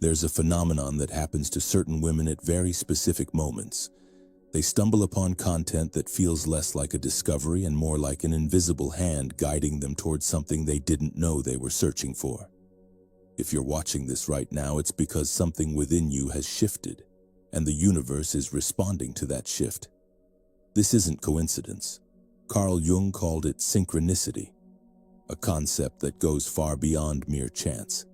There's a phenomenon that happens to certain women at very specific moments. They stumble upon content that feels less like a discovery and more like an invisible hand guiding them towards something they didn't know they were searching for. If you're watching this right now, it's because something within you has shifted, and the universe is responding to that shift. This isn't coincidence. Carl Jung called it synchronicity, a concept that goes far beyond mere chance.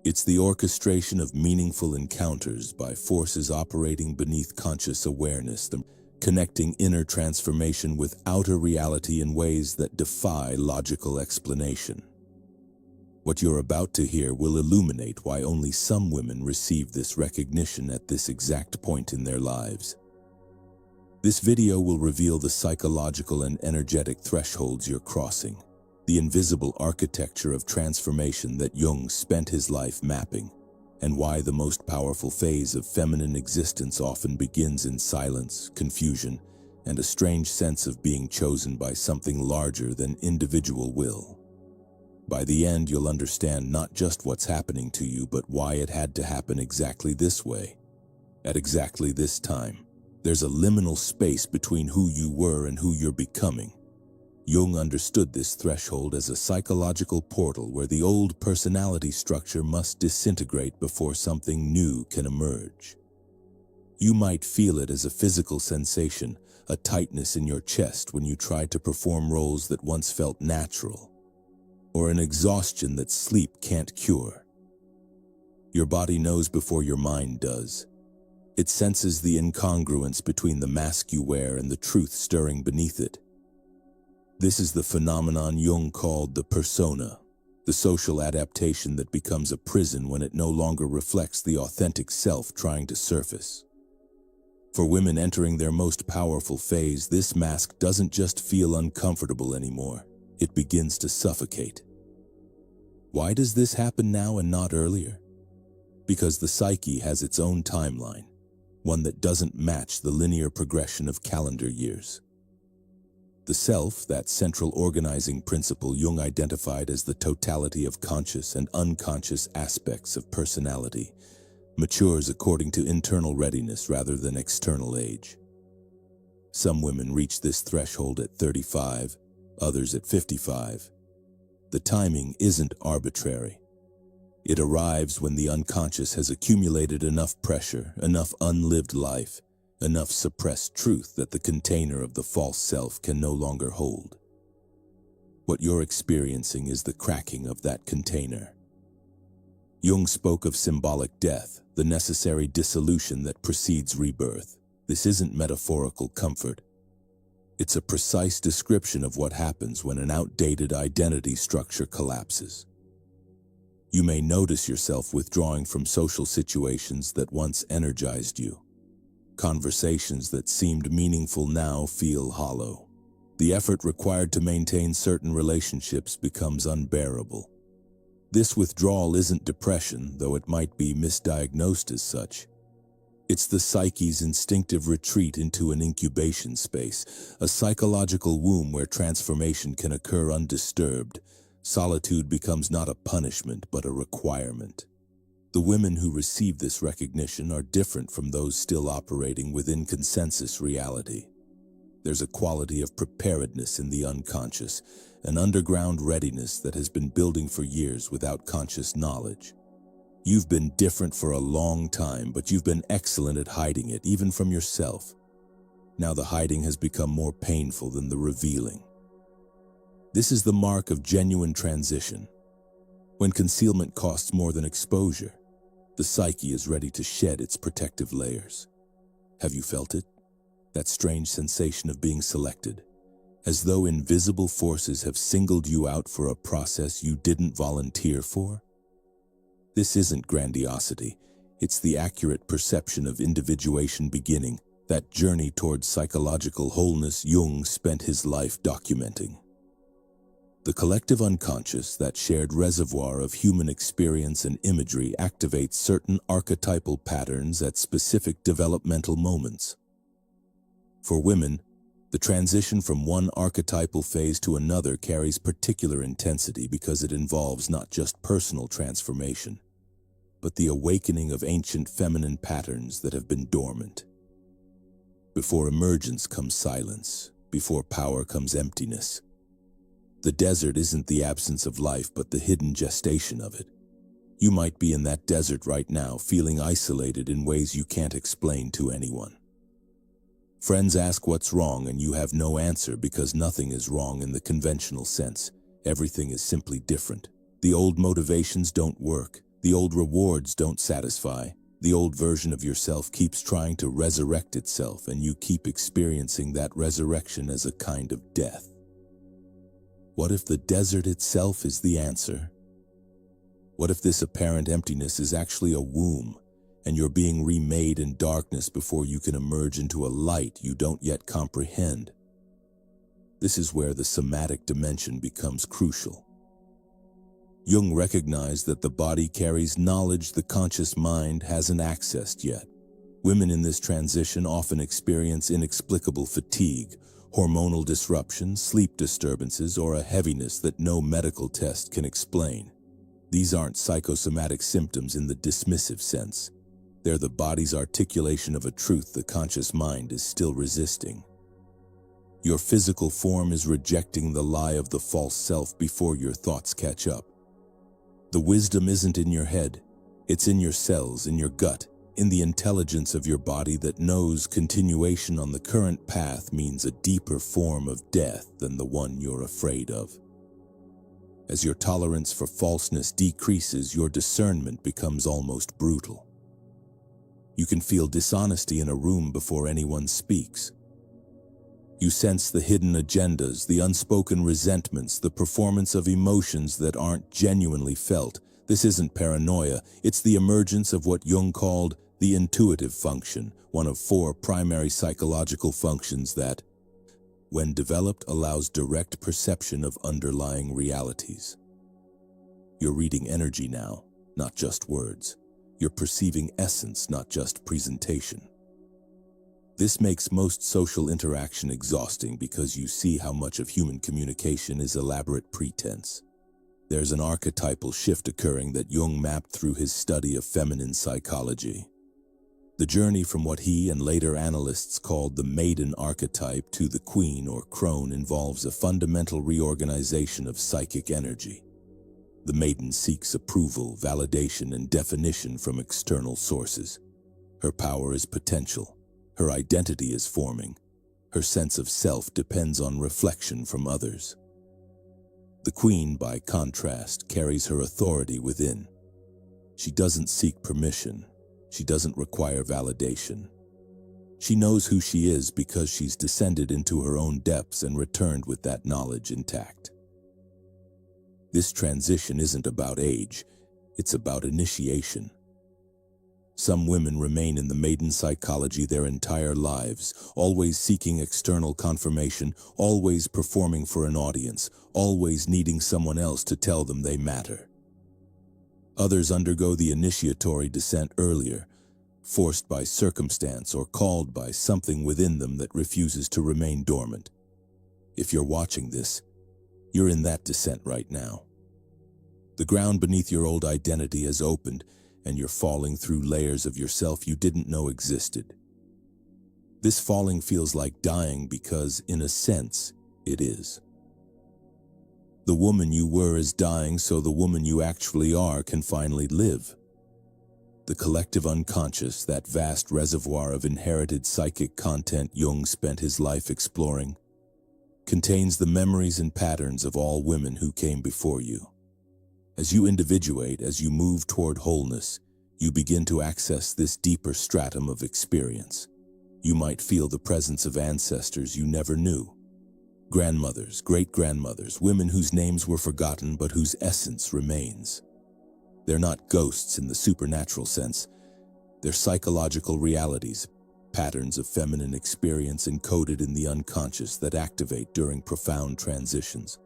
It's the orchestration of meaningful encounters by forces operating beneath conscious awareness, connecting inner transformation with outer reality in ways that defy logical explanation. What you're about to hear will illuminate why only some women receive this recognition at this exact point in their lives. This video will reveal the psychological and energetic thresholds you're crossing, the invisible architecture of transformation that Jung spent his life mapping, and why the most powerful phase of feminine existence often begins in silence, confusion, and a strange sense of being chosen by something larger than individual will. By the end, you'll understand not just what's happening to you, but why it had to happen exactly this way, at exactly this time. There's a liminal space between who you were and who you're becoming. Jung understood this threshold as a psychological portal where the old personality structure must disintegrate before something new can emerge. You might feel it as a physical sensation, a tightness in your chest when you try to perform roles that once felt natural, or an exhaustion that sleep can't cure. Your body knows before your mind does. It senses the incongruence between the mask you wear and the truth stirring beneath it. This is the phenomenon Jung called the persona, the social adaptation that becomes a prison when it no longer reflects the authentic self trying to surface. For women entering their most powerful phase, this mask doesn't just feel uncomfortable anymore. It begins to suffocate. Why does this happen now and not earlier? Because the psyche has its own timeline, one that doesn't match the linear progression of calendar years. The self, that central organizing principle Jung identified as the totality of conscious and unconscious aspects of personality, matures according to internal readiness rather than external age. Some women reach this threshold at 35, others at 55. The timing isn't arbitrary. It arrives when the unconscious has accumulated enough pressure, enough unlived life, enough suppressed truth that the container of the false self can no longer hold. What you're experiencing is the cracking of that container. Jung spoke of symbolic death, the necessary dissolution that precedes rebirth. This isn't metaphorical comfort. It's a precise description of what happens when an outdated identity structure collapses. You may notice yourself withdrawing from social situations that once energized you. Conversations that seemed meaningful now feel hollow. The effort required to maintain certain relationships becomes unbearable. This withdrawal isn't depression, though it might be misdiagnosed as such. It's the psyche's instinctive retreat into an incubation space, a psychological womb where transformation can occur undisturbed. Solitude becomes not a punishment, but a requirement. The women who receive this recognition are different from those still operating within consensus reality. There's a quality of preparedness in the unconscious, an underground readiness that has been building for years without conscious knowledge. You've been different for a long time, but you've been excellent at hiding it, even from yourself. Now the hiding has become more painful than the revealing. This is the mark of genuine transition. When concealment costs more than exposure, the psyche is ready to shed its protective layers. Have you felt it? That strange sensation of being selected, as though invisible forces have singled you out for a process you didn't volunteer for? This isn't grandiosity. It's the accurate perception of individuation beginning, that journey towards psychological wholeness Jung spent his life documenting. The collective unconscious, that shared reservoir of human experience and imagery, activates certain archetypal patterns at specific developmental moments. For women, the transition from one archetypal phase to another carries particular intensity because it involves not just personal transformation, but the awakening of ancient feminine patterns that have been dormant. Before emergence comes silence, before power comes emptiness. The desert isn't the absence of life, but the hidden gestation of it. You might be in that desert right now, feeling isolated in ways you can't explain to anyone. Friends ask what's wrong, and you have no answer because nothing is wrong in the conventional sense. Everything is simply different. The old motivations don't work. The old rewards don't satisfy. The old version of yourself keeps trying to resurrect itself, and you keep experiencing that resurrection as a kind of death. What if the desert itself is the answer? What if this apparent emptiness is actually a womb, and you're being remade in darkness before you can emerge into a light you don't yet comprehend? This is where the somatic dimension becomes crucial. Jung recognized that the body carries knowledge the conscious mind hasn't accessed yet. Women in this transition often experience inexplicable fatigue, hormonal disruption, sleep disturbances, or a heaviness that no medical test can explain. These aren't psychosomatic symptoms in the dismissive sense. They're the body's articulation of a truth the conscious mind is still resisting. Your physical form is rejecting the lie of the false self before your thoughts catch up. The wisdom isn't in your head, it's in your cells, in your gut, in the intelligence of your body that knows continuation on the current path means a deeper form of death than the one you're afraid of. As your tolerance for falseness decreases, your discernment becomes almost brutal. You can feel dishonesty in a room before anyone speaks. You sense the hidden agendas, the unspoken resentments, the performance of emotions that aren't genuinely felt. This isn't paranoia, it's the emergence of what Jung called the intuitive function, one of 4 primary psychological functions that, when developed, allows direct perception of underlying realities. You're reading energy now, not just words. You're perceiving essence, not just presentation. This makes most social interaction exhausting because you see how much of human communication is elaborate pretense. There's an archetypal shift occurring that Jung mapped through his study of feminine psychology. The journey from what he and later analysts called the maiden archetype to the queen or crone involves a fundamental reorganization of psychic energy. The maiden seeks approval, validation, and definition from external sources. Her power is potential. Her identity is forming. Her sense of self depends on reflection from others. The queen, by contrast, carries her authority within. She doesn't seek permission. She doesn't require validation. She knows who she is because she's descended into her own depths and returned with that knowledge intact. This transition isn't about age, it's about initiation. Some women remain in the maiden psychology their entire lives, always seeking external confirmation, always performing for an audience, always needing someone else to tell them they matter. Others undergo the initiatory descent earlier, forced by circumstance or called by something within them that refuses to remain dormant. If you're watching this, you're in that descent right now. The ground beneath your old identity has opened, and you're falling through layers of yourself you didn't know existed. This falling feels like dying because, in a sense, it is. The woman you were is dying so the woman you actually are can finally live. The collective unconscious, that vast reservoir of inherited psychic content Jung spent his life exploring, contains the memories and patterns of all women who came before you. As you individuate, as you move toward wholeness, you begin to access this deeper stratum of experience. You might feel the presence of ancestors you never knew. Grandmothers, great-grandmothers, women whose names were forgotten but whose essence remains. They're not ghosts in the supernatural sense. They're psychological realities, patterns of feminine experience encoded in the unconscious that activate during profound transitions.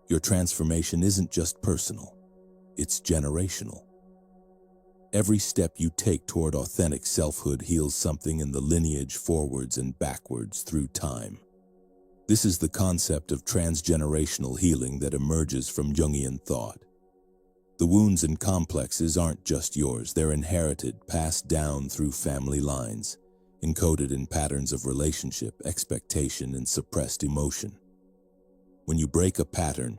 Your transformation isn't just personal, it's generational. Every step you take toward authentic selfhood heals something in the lineage forwards and backwards through time. This is the concept of transgenerational healing that emerges from Jungian thought. The wounds and complexes aren't just yours, they're inherited, passed down through family lines, encoded in patterns of relationship, expectation, and suppressed emotion. When you break a pattern,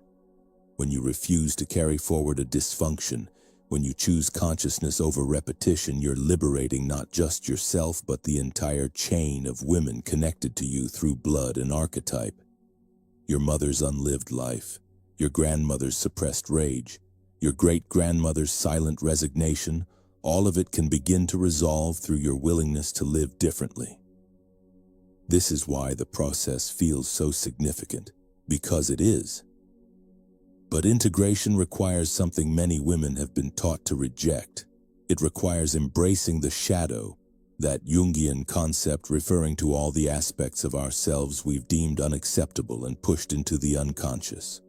when you refuse to carry forward a dysfunction, when you choose consciousness over repetition, you're liberating not just yourself, but the entire chain of women connected to you through blood and archetype. Your mother's unlived life, your grandmother's suppressed rage, your great-grandmother's silent resignation, all of it can begin to resolve through your willingness to live differently. This is why the process feels so significant, because it is. But integration requires something many women have been taught to reject. It requires embracing the shadow, that Jungian concept referring to all the aspects of ourselves we've deemed unacceptable and pushed into the unconscious.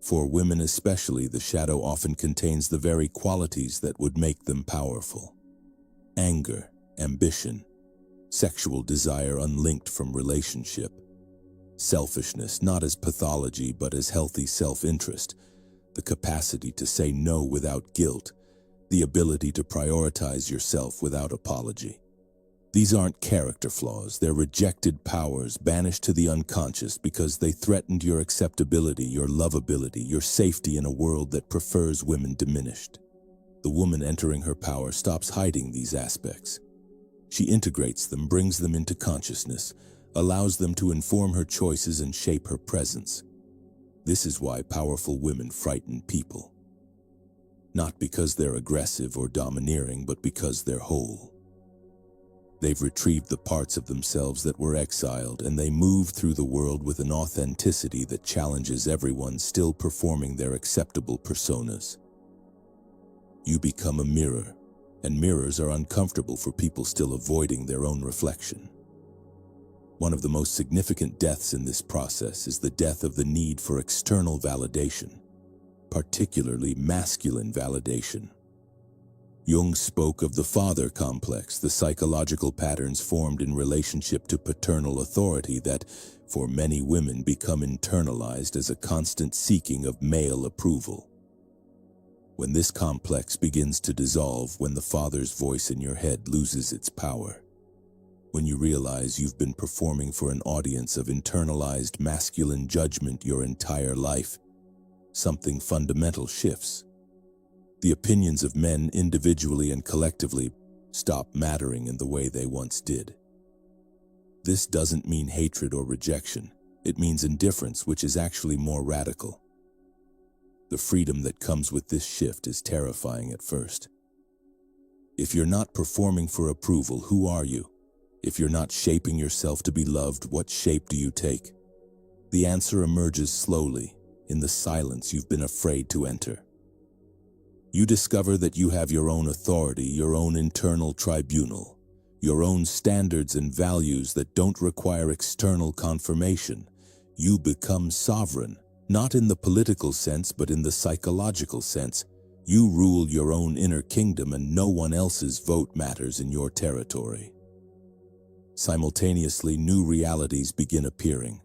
For women especially, the shadow often contains the very qualities that would make them powerful. Anger, ambition, sexual desire unlinked from relationship, selfishness not as pathology but as healthy self-interest, the capacity to say no without guilt, the ability to prioritize yourself without apology. These aren't character flaws, they're rejected powers banished to the unconscious because they threatened your acceptability, your lovability, your safety in a world that prefers women diminished. The woman entering her power stops hiding these aspects. She integrates them, brings them into consciousness, allows them to inform her choices and shape her presence. This is why powerful women frighten people. Not because they're aggressive or domineering, but because they're whole. They've retrieved the parts of themselves that were exiled, and they move through the world with an authenticity that challenges everyone still performing their acceptable personas. You become a mirror, and mirrors are uncomfortable for people still avoiding their own reflection. One of the most significant deaths in this process is the death of the need for external validation, particularly masculine validation. Jung spoke of the father complex, the psychological patterns formed in relationship to paternal authority that, for many women, become internalized as a constant seeking of male approval. When this complex begins to dissolve, when the father's voice in your head loses its power, when you realize you've been performing for an audience of internalized masculine judgment your entire life, something fundamental shifts. The opinions of men individually and collectively stop mattering in the way they once did. This doesn't mean hatred or rejection. It means indifference, which is actually more radical. The freedom that comes with this shift is terrifying at first. If you're not performing for approval, who are you? If you're not shaping yourself to be loved, what shape do you take? The answer emerges slowly, in the silence you've been afraid to enter. You discover that you have your own authority, your own internal tribunal, your own standards and values that don't require external confirmation. You become sovereign, not in the political sense, but in the psychological sense. You rule your own inner kingdom, and no one else's vote matters in your territory. Simultaneously, new realities begin appearing.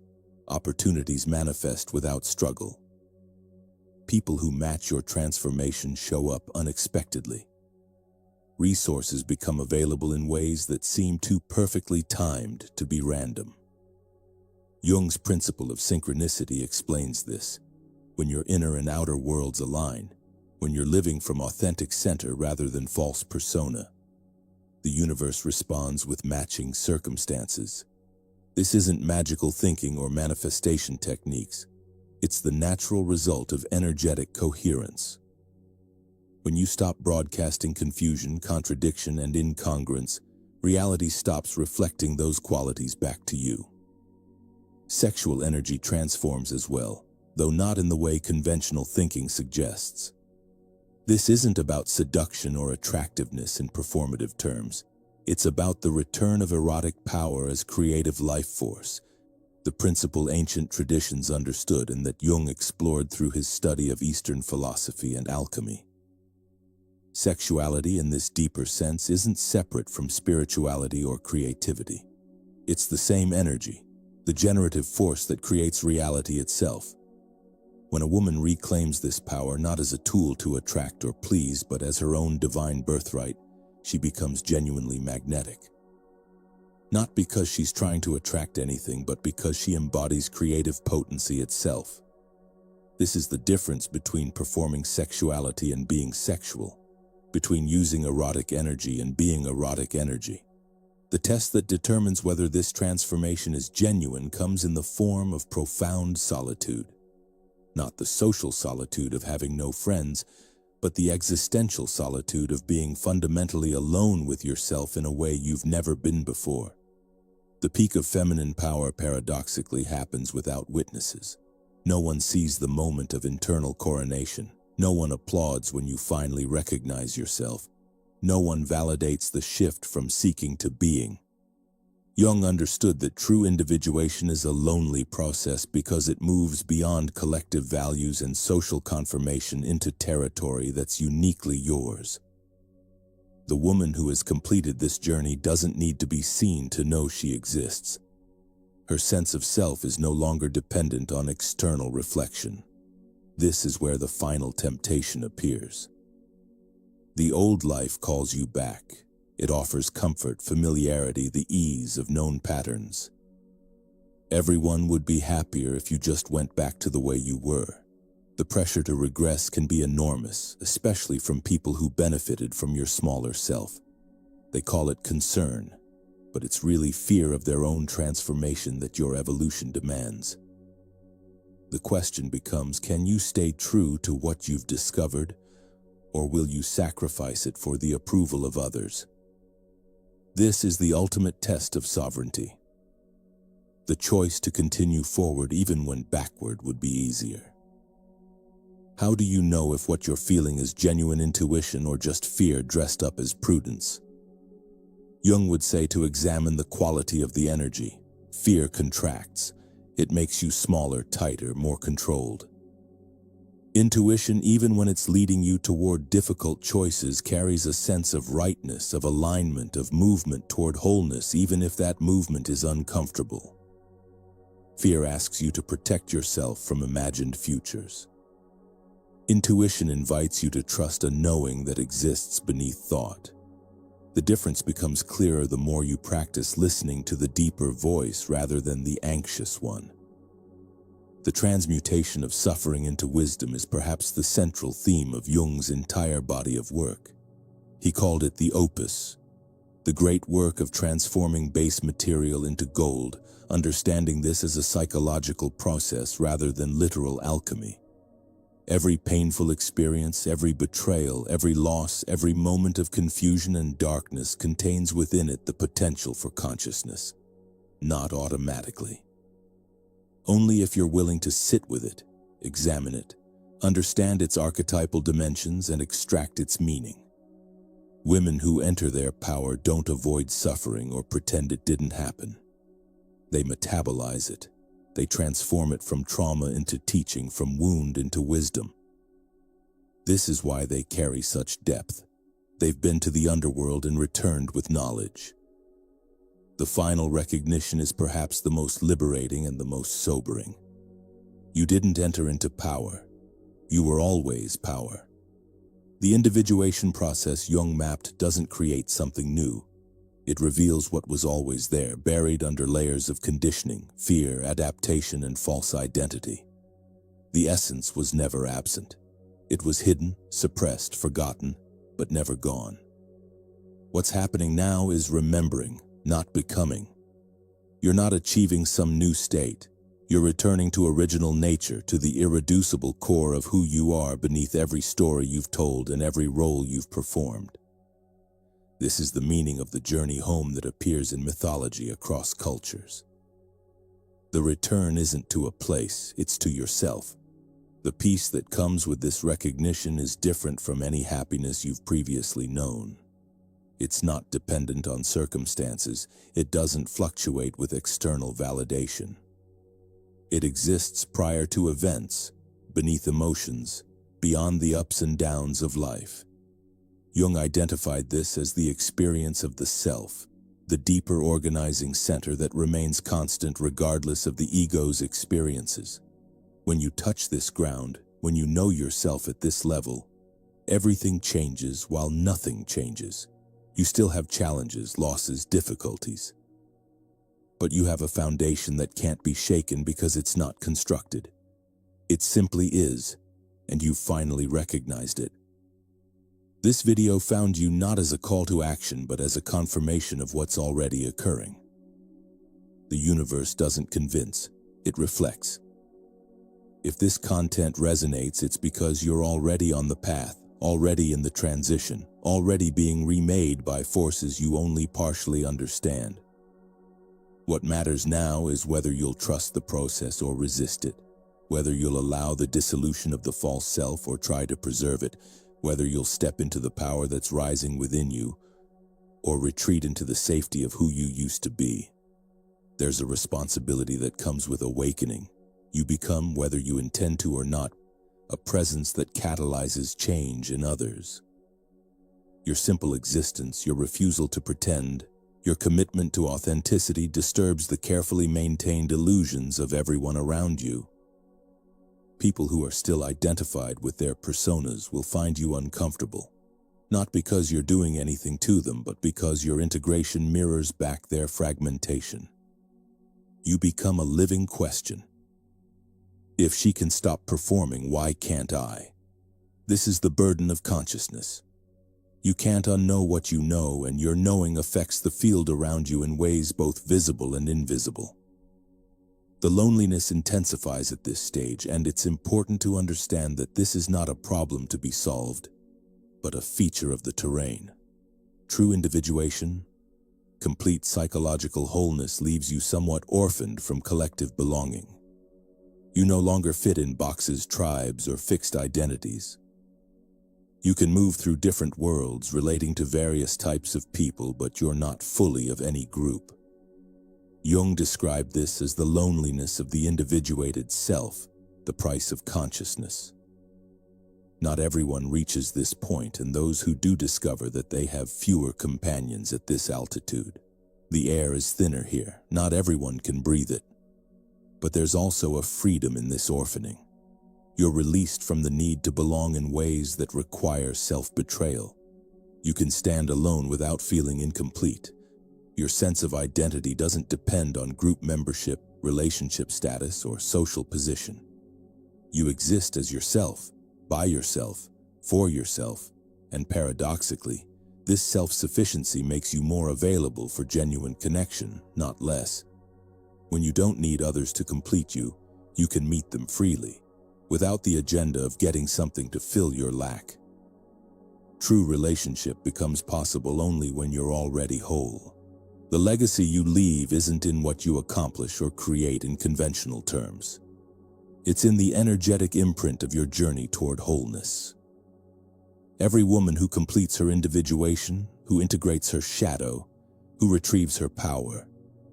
Opportunities manifest without struggle. People who match your transformation show up unexpectedly. Resources become available in ways that seem too perfectly timed to be random. Jung's principle of synchronicity explains this. When your inner and outer worlds align, when you're living from authentic center rather than false persona, the universe responds with matching circumstances. This isn't magical thinking or manifestation techniques. It's the natural result of energetic coherence. When you stop broadcasting confusion, contradiction, and incongruence, reality stops reflecting those qualities back to you. Sexual energy transforms as well, though not in the way conventional thinking suggests. This isn't about seduction or attractiveness in performative terms. It's about the return of erotic power as creative life force, the principle ancient traditions understood and that Jung explored through his study of Eastern philosophy and alchemy. Sexuality in this deeper sense isn't separate from spirituality or creativity. It's the same energy, the generative force that creates reality itself. When a woman reclaims this power not as a tool to attract or please, but as her own divine birthright, she becomes genuinely magnetic. Not because she's trying to attract anything, but because she embodies creative potency itself. This is the difference between performing sexuality and being sexual, between using erotic energy and being erotic energy. The test that determines whether this transformation is genuine comes in the form of profound solitude. Not the social solitude of having no friends, but the existential solitude of being fundamentally alone with yourself in a way you've never been before. The peak of feminine power paradoxically happens without witnesses. No one sees the moment of internal coronation. No one applauds when you finally recognize yourself. No one validates the shift from seeking to being. Jung understood that true individuation is a lonely process because it moves beyond collective values and social confirmation into territory that's uniquely yours. The woman who has completed this journey doesn't need to be seen to know she exists. Her sense of self is no longer dependent on external reflection. This is where the final temptation appears. The old life calls you back. It offers comfort, familiarity, the ease of known patterns. Everyone would be happier if you just went back to the way you were. The pressure to regress can be enormous, especially from people who benefited from your smaller self. They call it concern, but it's really fear of their own transformation that your evolution demands. The question becomes, can you stay true to what you've discovered, or will you sacrifice it for the approval of others? This is the ultimate test of sovereignty. The choice to continue forward even when backward would be easier. How do you know if what you're feeling is genuine intuition or just fear dressed up as prudence? Jung would say to examine the quality of the energy. Fear contracts. It makes you smaller, tighter, more controlled. Intuition, even when it's leading you toward difficult choices, carries a sense of rightness, of alignment, of movement toward wholeness, even if that movement is uncomfortable. Fear asks you to protect yourself from imagined futures. Intuition invites you to trust a knowing that exists beneath thought. The difference becomes clearer the more you practice listening to the deeper voice rather than the anxious one. The transmutation of suffering into wisdom is perhaps the central theme of Jung's entire body of work. He called it the opus, the great work of transforming base material into gold, understanding this as a psychological process rather than literal alchemy. Every painful experience, every betrayal, every loss, every moment of confusion and darkness contains within it the potential for consciousness. Not automatically. Only if you're willing to sit with it, examine it, understand its archetypal dimensions, and extract its meaning. Women who enter their power don't avoid suffering or pretend it didn't happen. They metabolize it. They transform it from trauma into teaching, from wound into wisdom. This is why they carry such depth. They've been to the underworld and returned with knowledge. The final recognition is perhaps the most liberating and the most sobering. You didn't enter into power. You were always power. The individuation process Jung mapped doesn't create something new. It reveals what was always there, buried under layers of conditioning, fear, adaptation, and false identity. The essence was never absent. It was hidden, suppressed, forgotten, but never gone. What's happening now is remembering, not becoming. You're not achieving some new state. You're returning to original nature, to the irreducible core of who you are beneath every story you've told and every role you've performed. This is the meaning of the journey home that appears in mythology across cultures. The return isn't to a place, it's to yourself. The peace that comes with this recognition is different from any happiness you've previously known. It's not dependent on circumstances. It doesn't fluctuate with external validation. It exists prior to events, beneath emotions, beyond the ups and downs of life. Jung identified this as the experience of the self, the deeper organizing center that remains constant regardless of the ego's experiences. When you touch this ground, when you know yourself at this level, everything changes while nothing changes. You still have challenges, losses, difficulties. But you have a foundation that can't be shaken because it's not constructed. It simply is, and you've finally recognized it. This video found you not as a call to action, but as a confirmation of what's already occurring. The universe doesn't convince, it reflects. If this content resonates, it's because you're already on the path, already in the transition, already being remade by forces you only partially understand. What matters now is whether you'll trust the process or resist it, whether you'll allow the dissolution of the false self or try to preserve it, whether you'll step into the power that's rising within you or retreat into the safety of who you used to be. There's a responsibility that comes with awakening. You become, whether you intend to or not, a presence that catalyzes change in others. Your simple existence, your refusal to pretend, your commitment to authenticity disturbs the carefully maintained illusions of everyone around you. People who are still identified with their personas will find you uncomfortable, not because you're doing anything to them, but because your integration mirrors back their fragmentation. You become a living question. If she can stop performing, why can't I? This is the burden of consciousness. You can't unknow what you know, and your knowing affects the field around you in ways both visible and invisible. The loneliness intensifies at this stage, and it's important to understand that this is not a problem to be solved, but a feature of the terrain. True individuation, complete psychological wholeness leaves you somewhat orphaned from collective belonging. You no longer fit in boxes, tribes, or fixed identities. You can move through different worlds relating to various types of people, but you're not fully of any group. Jung described this as the loneliness of the individuated self, the price of consciousness. Not everyone reaches this point, and those who do discover that they have fewer companions at this altitude. The air is thinner here, not everyone can breathe it. But there's also a freedom in this orphaning. You're released from the need to belong in ways that require self-betrayal. You can stand alone without feeling incomplete. Your sense of identity doesn't depend on group membership, relationship status, or social position. You exist as yourself, by yourself, for yourself, and paradoxically, this self-sufficiency makes you more available for genuine connection, not less. When you don't need others to complete you, you can meet them freely, without the agenda of getting something to fill your lack. True relationship becomes possible only when you're already whole. The legacy you leave isn't in what you accomplish or create in conventional terms. It's in the energetic imprint of your journey toward wholeness. Every woman who completes her individuation, who integrates her shadow, who retrieves her power,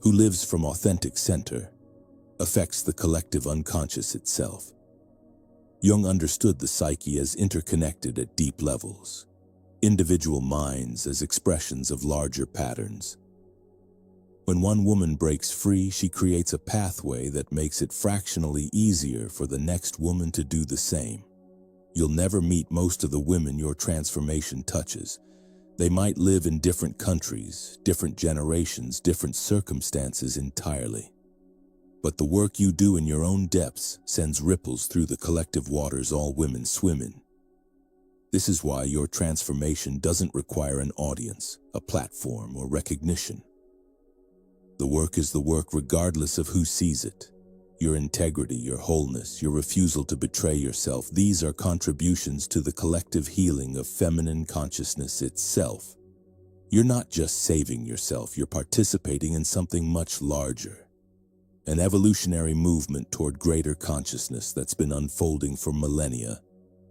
who lives from authentic center, affects the collective unconscious itself. Jung understood the psyche as interconnected at deep levels, individual minds as expressions of larger patterns. When one woman breaks free, she creates a pathway that makes it fractionally easier for the next woman to do the same. You'll never meet most of the women your transformation touches. They might live in different countries, different generations, different circumstances entirely. But the work you do in your own depths sends ripples through the collective waters all women swim in. This is why your transformation doesn't require an audience, a platform, or recognition. The work is the work regardless of who sees it. Your integrity, your wholeness, your refusal to betray yourself, these are contributions to the collective healing of feminine consciousness itself. You're not just saving yourself, you're participating in something much larger. An evolutionary movement toward greater consciousness that's been unfolding for millennia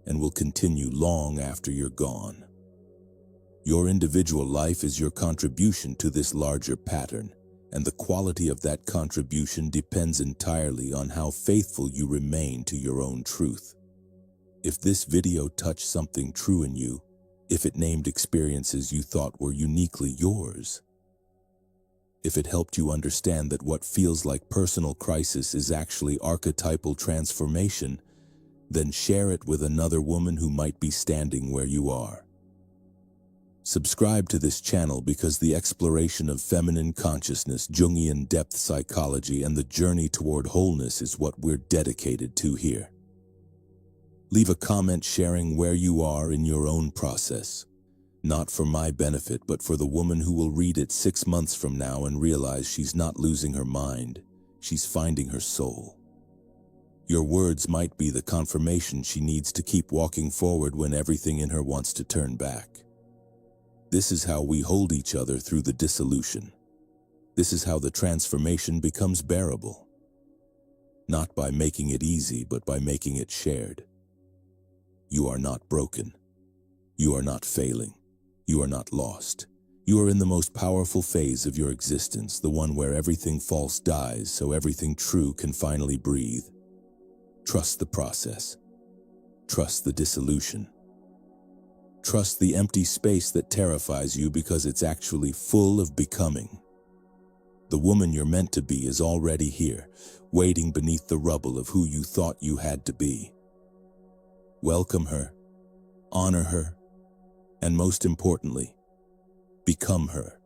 and will continue long after you're gone. Your individual life is your contribution to this larger pattern, and the quality of that contribution depends entirely on how faithful you remain to your own truth. If this video touched something true in you, if it named experiences you thought were uniquely yours, If it helped you understand that what feels like personal crisis is actually archetypal transformation, then share it with another woman who might be standing where you are. Subscribe to this channel because the exploration of feminine consciousness, Jungian depth psychology, and the journey toward wholeness is what we're dedicated to here. Leave a comment sharing where you are in your own process, not for my benefit, but for the woman who will read it 6 months from now and realize she's not losing her mind, she's finding her soul. Your words might be the confirmation she needs to keep walking forward when everything in her wants to turn back. This is how we hold each other through the dissolution. This is how the transformation becomes bearable. Not by making it easy, but by making it shared. You are not broken. You are not failing. You are not lost. You are in the most powerful phase of your existence, the one where everything false dies so everything true can finally breathe. Trust the process. Trust the dissolution. Trust the empty space that terrifies you because it's actually full of becoming. The woman you're meant to be is already here, waiting beneath the rubble of who you thought you had to be. Welcome her, honor her, and most importantly, become her.